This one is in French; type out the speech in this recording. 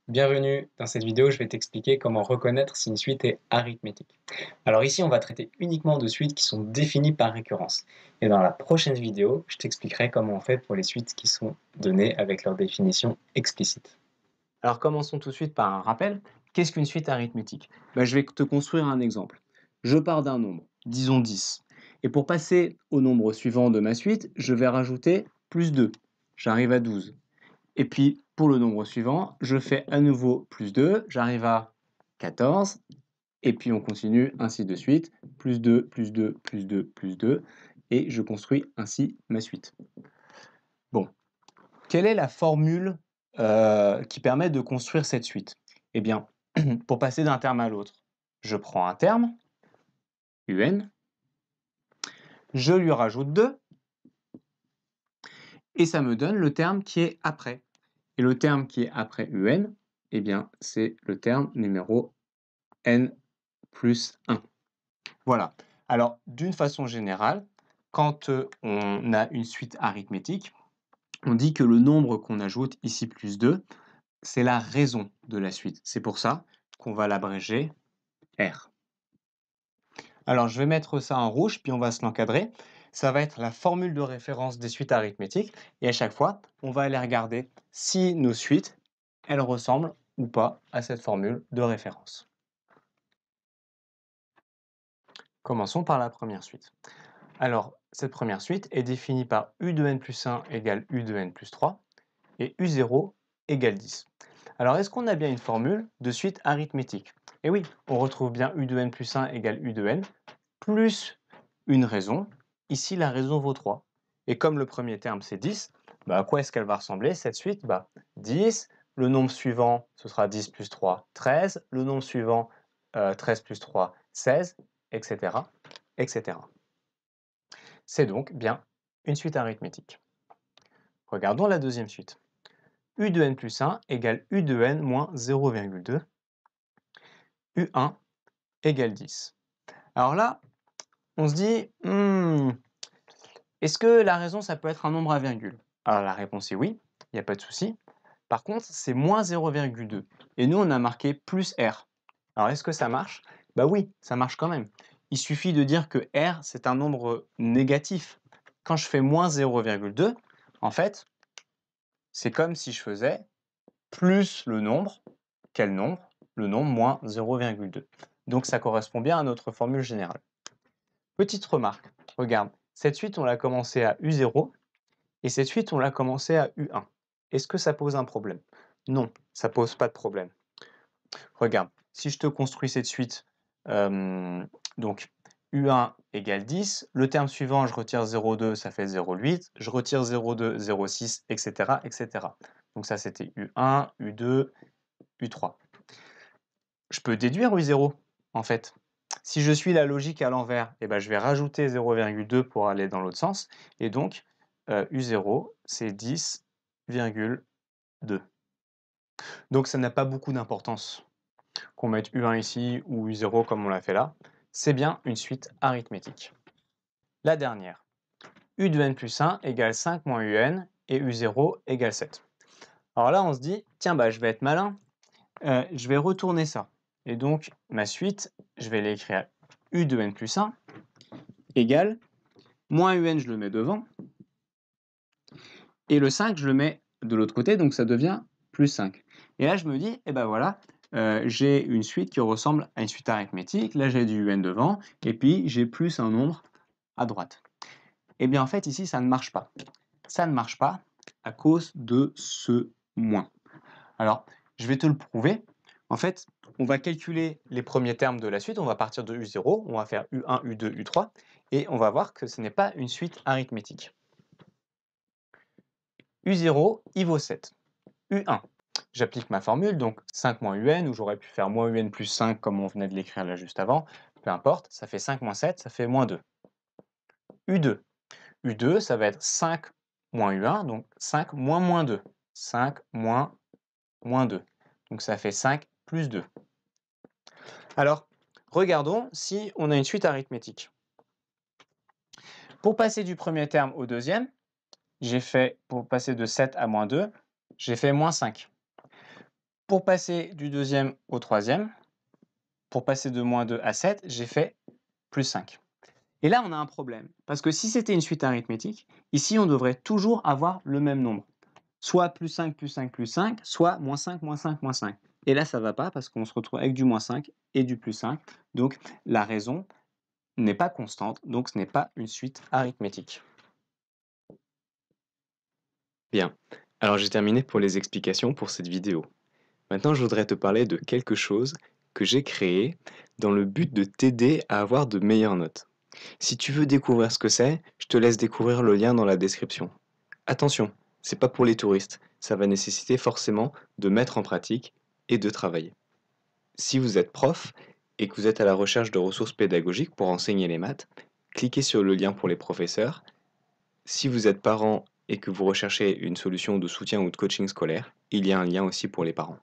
Bienvenue, dans cette vidéo je vais t'expliquer comment reconnaître si une suite est arithmétique. Alors ici on va traiter uniquement de suites qui sont définies par récurrence. Et dans la prochaine vidéo, je t'expliquerai comment on fait pour les suites qui sont données avec leur définition explicite. Alors commençons tout de suite par un rappel. Qu'est-ce qu'une suite arithmétique? Je vais te construire un exemple. Je pars d'un nombre, disons 10. Et pour passer au nombre suivant de ma suite, je vais rajouter plus 2. J'arrive à 12. Et puis pour le nombre suivant, je fais à nouveau plus 2, j'arrive à 14. Et puis on continue ainsi de suite, plus 2, plus 2, plus 2, plus 2. Et je construis ainsi ma suite. Bon, quelle est la formule qui permet de construire cette suite? Eh bien, pour passer d'un terme à l'autre, je prends un terme, un, je lui rajoute 2, et ça me donne le terme qui est après. Et le terme qui est après un, eh bien, c'est le terme numéro n plus 1. Voilà. Alors, d'une façon générale, quand on a une suite arithmétique, on dit que le nombre qu'on ajoute, ici plus 2, c'est la raison de la suite. C'est pour ça qu'on va l'abréger R. Alors, je vais mettre ça en rouge, puis on va se l'encadrer. Ça va être la formule de référence des suites arithmétiques. Et à chaque fois, on va aller regarder si nos suites, elles ressemblent ou pas à cette formule de référence. Commençons par la première suite. Alors, cette première suite est définie par u de n plus 1 égale u de n plus 3 et u0 égale 10. Alors, est-ce qu'on a bien une formule de suite arithmétique? Eh oui, on retrouve bien u de n plus 1 égale u de n, plus une raison. Ici, la raison vaut 3. Et comme le premier terme, c'est 10, à quoi est-ce qu'elle va ressembler, cette suite? 10, le nombre suivant, ce sera 10 plus 3, 13, le nombre suivant, 13 plus 3, 16, etc., etc. C'est donc bien une suite arithmétique. Regardons la deuxième suite. U de n plus 1 égale U de n moins 0,2, U1 égale 10. Alors là, on se dit, est-ce que la raison, ça peut être un nombre à virgule? Alors la réponse est oui, il n'y a pas de souci. Par contre, c'est moins 0,2. Et nous, on a marqué plus R. Alors est-ce que ça marche? Bah oui, ça marche quand même. Il suffit de dire que R, c'est un nombre négatif. Quand je fais moins 0,2, en fait, c'est comme si je faisais plus le nombre. Quel nombre? Le nombre moins 0,2. Donc ça correspond bien à notre formule générale. Petite remarque, regarde, cette suite on l'a commencé à U0 et cette suite on l'a commencé à U1. Est-ce que ça pose un problème? Non, ça pose pas de problème. Regarde, si je te construis cette suite, donc U1 égale 10, le terme suivant, je retire 0,2, ça fait 0,8, je retire 0,2, 0,6, etc., etc. Donc ça c'était U1, U2, U3. Je peux déduire U0, en fait. Si je suis la logique à l'envers, je vais rajouter 0,2 pour aller dans l'autre sens. Et donc, U0, c'est 10,2. Donc, ça n'a pas beaucoup d'importance qu'on mette U1 ici ou U0 comme on l'a fait là. C'est bien une suite arithmétique. La dernière, U de n plus 1 égale 5 moins UN et U0 égale 7. Alors là, on se dit, tiens, je vais être malin, je vais retourner ça. Et donc, ma suite, je vais l'écrire U de n plus 1 égale moins UN, je le mets devant, et le 5, je le mets de l'autre côté, donc ça devient plus 5. Et là, je me dis, voilà, j'ai une suite qui ressemble à une suite arithmétique. Là, j'ai du UN devant, et puis j'ai plus un nombre à droite. Eh bien, en fait, ici, ça ne marche pas. Ça ne marche pas à cause de ce moins. Alors, je vais te le prouver. En fait, on va calculer les premiers termes de la suite. On va partir de U0, on va faire U1, U2, U3, et on va voir que ce n'est pas une suite arithmétique. U0, il vaut 7. U1, j'applique ma formule, donc 5 moins UN, ou j'aurais pu faire moins UN plus 5 comme on venait de l'écrire là juste avant. Peu importe, ça fait 5 moins 7, ça fait moins 2. U2, U2, ça va être 5 moins U1, donc 5 moins moins 2. 5 moins moins 2. Donc ça fait 5 plus 2. Alors, regardons si on a une suite arithmétique. Pour passer du premier terme au deuxième, pour passer de 7 à moins 2, j'ai fait moins 5. Pour passer du deuxième au troisième, pour passer de -2 à 7, j'ai fait +5. Et là, on a un problème, parce que si c'était une suite arithmétique, ici, on devrait toujours avoir le même nombre. Soit +5, +5, +5, soit -5, -5, -5. Et là, ça ne va pas parce qu'on se retrouve avec du -5 et du +5. Donc, la raison n'est pas constante, donc ce n'est pas une suite arithmétique. Bien, alors j'ai terminé pour les explications pour cette vidéo. Maintenant, je voudrais te parler de quelque chose que j'ai créé dans le but de t'aider à avoir de meilleures notes. Si tu veux découvrir ce que c'est, je te laisse découvrir le lien dans la description. Attention, c'est pas pour les touristes, ça va nécessiter forcément de mettre en pratique et de travailler. Si vous êtes prof et que vous êtes à la recherche de ressources pédagogiques pour enseigner les maths, cliquez sur le lien pour les professeurs. Si vous êtes parent et que vous recherchez une solution de soutien ou de coaching scolaire, il y a un lien aussi pour les parents.